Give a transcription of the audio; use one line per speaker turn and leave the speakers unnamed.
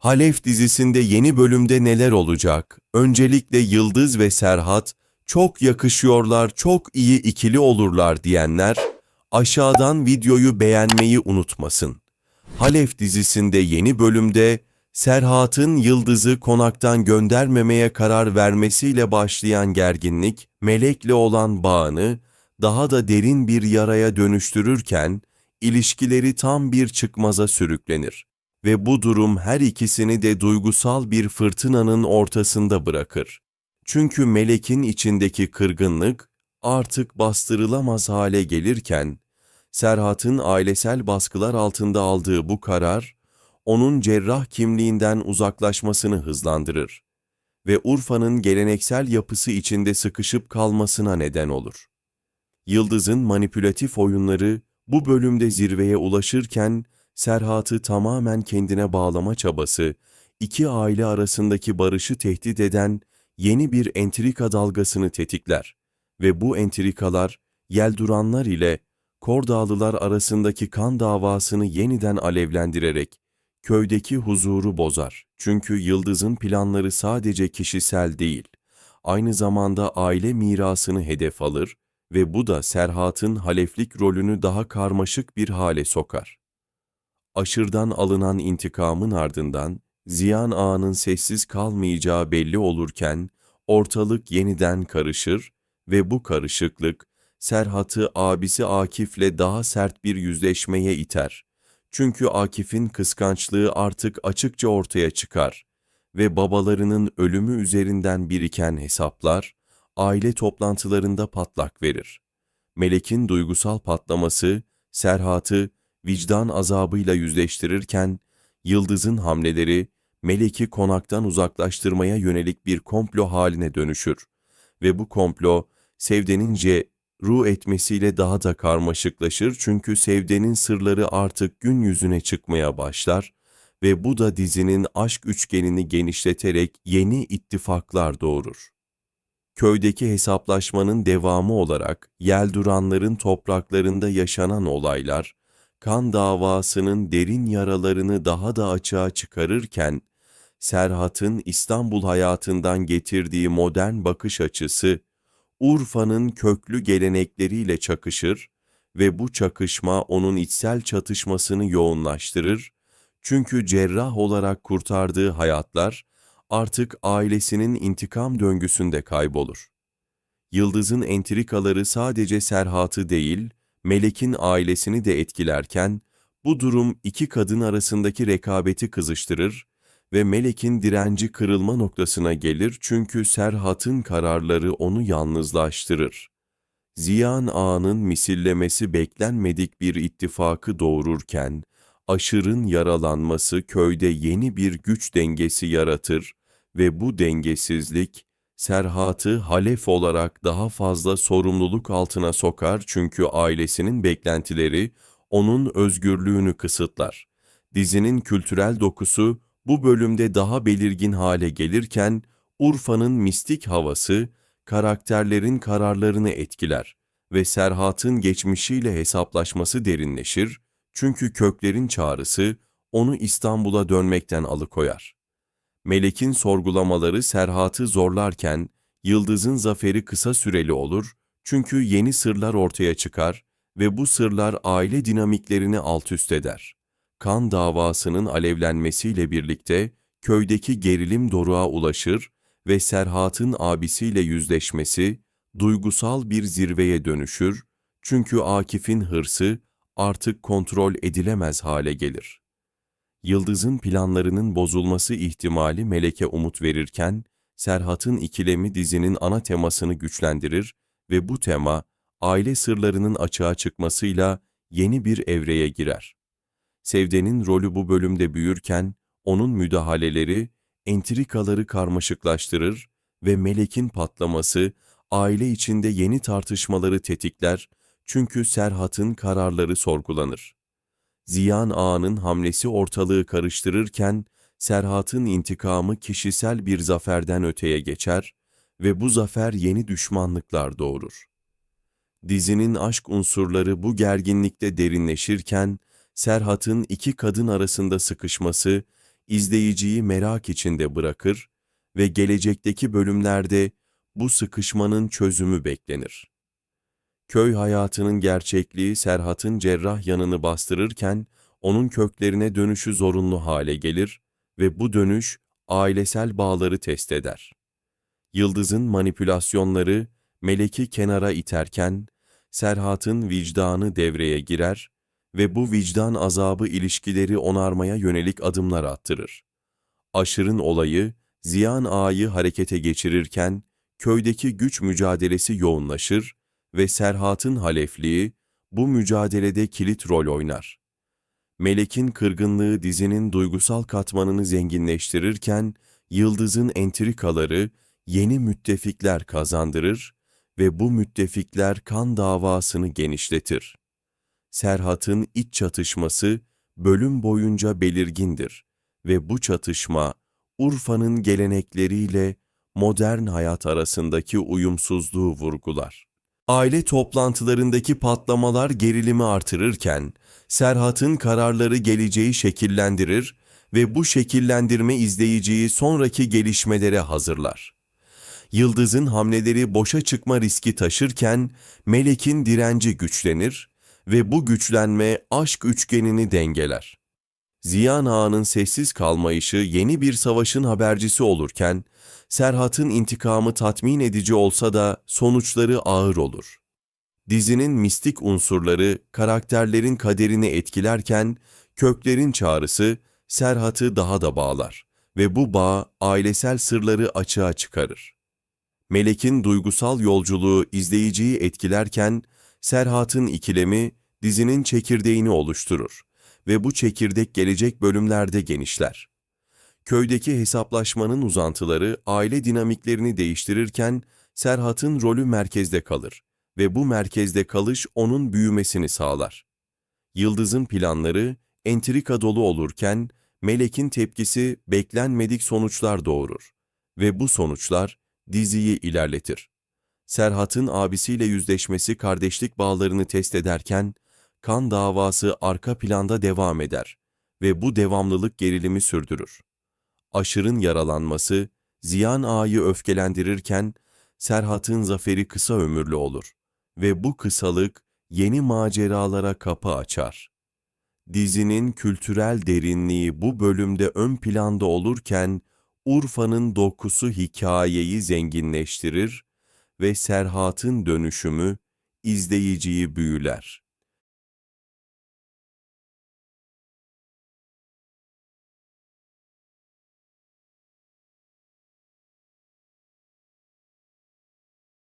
Halef dizisinde yeni bölümde neler olacak? Öncelikle Yıldız ve Serhat çok yakışıyorlar, çok iyi ikili olurlar diyenler aşağıdan videoyu beğenmeyi unutmasın. Halef dizisinde yeni bölümde Serhat'ın Yıldız'ı konaktan göndermemeye karar vermesiyle başlayan gerginlik, Melek'le olan bağını daha da derin bir yaraya dönüştürürken, ilişkileri tam bir çıkmaza sürüklenir ve bu durum her ikisini de duygusal bir fırtınanın ortasında bırakır. Çünkü Melek'in içindeki kırgınlık artık bastırılamaz hale gelirken, Serhat'ın ailesel baskılar altında aldığı bu karar, onun cerrah kimliğinden uzaklaşmasını hızlandırır ve Urfa'nın geleneksel yapısı içinde sıkışıp kalmasına neden olur. Yıldız'ın manipülatif oyunları bu bölümde zirveye ulaşırken, Serhat'ı tamamen kendine bağlama çabası, iki aile arasındaki barışı tehdit eden yeni bir entrika dalgasını tetikler ve bu entrikalar, Yelduranlar ile Kordağlılar arasındaki kan davasını yeniden alevlendirerek köydeki huzuru bozar. Çünkü Yıldız'ın planları sadece kişisel değil, aynı zamanda aile mirasını hedef alır ve bu da Serhat'ın haleflik rolünü daha karmaşık bir hale sokar. Aşır'dan alınan intikamın ardından Ziyan Ağa'nın sessiz kalmayacağı belli olurken ortalık yeniden karışır ve bu karışıklık Serhat'ı abisi Akif'le daha sert bir yüzleşmeye iter. Çünkü Akif'in kıskançlığı artık açıkça ortaya çıkar ve babalarının ölümü üzerinden biriken hesaplar aile toplantılarında patlak verir. Melek'in duygusal patlaması Serhat'ı vicdan azabıyla yüzleştirirken, Yıldız'ın hamleleri Melek'i konaktan uzaklaştırmaya yönelik bir komplo haline dönüşür ve bu komplo Sevde'nin ruh etmesiyle daha da karmaşıklaşır çünkü Sevde'nin sırları artık gün yüzüne çıkmaya başlar ve bu da dizinin aşk üçgenini genişleterek yeni ittifaklar doğurur. Köydeki hesaplaşmanın devamı olarak Yelduranların topraklarında yaşanan olaylar, kan davasının derin yaralarını daha da açığa çıkarırken, Serhat'ın İstanbul hayatından getirdiği modern bakış açısı, Urfa'nın köklü gelenekleriyle çakışır ve bu çakışma onun içsel çatışmasını yoğunlaştırır, çünkü cerrah olarak kurtardığı hayatlar, artık ailesinin intikam döngüsünde kaybolur. Yıldız'ın entrikaları sadece Serhat'ı değil, Melek'in ailesini de etkilerken, bu durum iki kadın arasındaki rekabeti kızıştırır ve Melek'in direnci kırılma noktasına gelir çünkü Serhat'ın kararları onu yalnızlaştırır. Ziyan Ağa'nın misillemesi beklenmedik bir ittifakı doğururken, Aşır'ın yaralanması köyde yeni bir güç dengesi yaratır ve bu dengesizlik, Serhat'ı halef olarak daha fazla sorumluluk altına sokar çünkü ailesinin beklentileri onun özgürlüğünü kısıtlar. Dizinin kültürel dokusu bu bölümde daha belirgin hale gelirken, Urfa'nın mistik havası, karakterlerin kararlarını etkiler ve Serhat'ın geçmişiyle hesaplaşması derinleşir, çünkü köklerin çağrısı onu İstanbul'a dönmekten alıkoyar. Melek'in sorgulamaları Serhat'ı zorlarken, Yıldız'ın zaferi kısa süreli olur, çünkü yeni sırlar ortaya çıkar ve bu sırlar aile dinamiklerini altüst eder. Kan davasının alevlenmesiyle birlikte köydeki gerilim doruğa ulaşır ve Serhat'ın abisiyle yüzleşmesi duygusal bir zirveye dönüşür, çünkü Akif'in hırsı artık kontrol edilemez hale gelir. Yıldız'ın planlarının bozulması ihtimali Melek'e umut verirken, Serhat'ın ikilemi dizinin ana temasını güçlendirir ve bu tema, aile sırlarının açığa çıkmasıyla yeni bir evreye girer. Sevde'nin rolü bu bölümde büyürken, onun müdahaleleri, entrikaları karmaşıklaştırır ve Melek'in patlaması, aile içinde yeni tartışmaları tetikler çünkü Serhat'ın kararları sorgulanır. Ziyan Ağa'nın hamlesi ortalığı karıştırırken, Serhat'ın intikamı kişisel bir zaferden öteye geçer ve bu zafer yeni düşmanlıklar doğurur. Dizinin aşk unsurları bu gerginlikte derinleşirken, Serhat'ın iki kadın arasında sıkışması, izleyiciyi merak içinde bırakır ve gelecekteki bölümlerde bu sıkışmanın çözümü beklenir. Köy hayatının gerçekliği Serhat'ın cerrah yanını bastırırken onun köklerine dönüşü zorunlu hale gelir ve bu dönüş ailesel bağları test eder. Yıldız'ın manipülasyonları Melek'i kenara iterken Serhat'ın vicdanı devreye girer ve bu vicdan azabı ilişkileri onarmaya yönelik adımlar attırır. Aşır'ın olayı Ziyan Ağa'yı harekete geçirirken köydeki güç mücadelesi yoğunlaşır ve Serhat'ın halefliği bu mücadelede kilit rol oynar. Melek'in kırgınlığı dizinin duygusal katmanını zenginleştirirken Yıldız'ın entrikaları yeni müttefikler kazandırır ve bu müttefikler kan davasını genişletir. Serhat'ın iç çatışması bölüm boyunca belirgindir ve bu çatışma Urfa'nın gelenekleriyle modern hayat arasındaki uyumsuzluğu vurgular. Aile toplantılarındaki patlamalar gerilimi artırırken Serhat'ın kararları geleceği şekillendirir ve bu şekillendirme izleyiciyi sonraki gelişmelere hazırlar. Yıldız'ın hamleleri boşa çıkma riski taşırken Melek'in direnci güçlenir ve bu güçlenme aşk üçgenini dengeler. Ziyan Ağa'nın sessiz kalmayışı yeni bir savaşın habercisi olurken, Serhat'ın intikamı tatmin edici olsa da sonuçları ağır olur. Dizinin mistik unsurları karakterlerin kaderini etkilerken, köklerin çağrısı Serhat'ı daha da bağlar ve bu bağ ailesel sırları açığa çıkarır. Melek'in duygusal yolculuğu izleyiciyi etkilerken, Serhat'ın ikilemi dizinin çekirdeğini oluşturur ve bu çekirdek gelecek bölümlerde genişler. Köydeki hesaplaşmanın uzantıları aile dinamiklerini değiştirirken Serhat'ın rolü merkezde kalır ve bu merkezde kalış onun büyümesini sağlar. Yıldız'ın planları entrika dolu olurken Melek'in tepkisi beklenmedik sonuçlar doğurur ve bu sonuçlar diziyi ilerletir. Serhat'ın abisiyle yüzleşmesi kardeşlik bağlarını test ederken kan davası arka planda devam eder ve bu devamlılık gerilimi sürdürür. Aşır'ın yaralanması Ziyan Ağa'yı öfkelendirirken Serhat'ın zaferi kısa ömürlü olur ve bu kısalık yeni maceralara kapı açar. Dizinin kültürel derinliği bu bölümde ön planda olurken Urfa'nın dokusu hikayeyi zenginleştirir ve Serhat'ın dönüşümü izleyiciyi büyüler.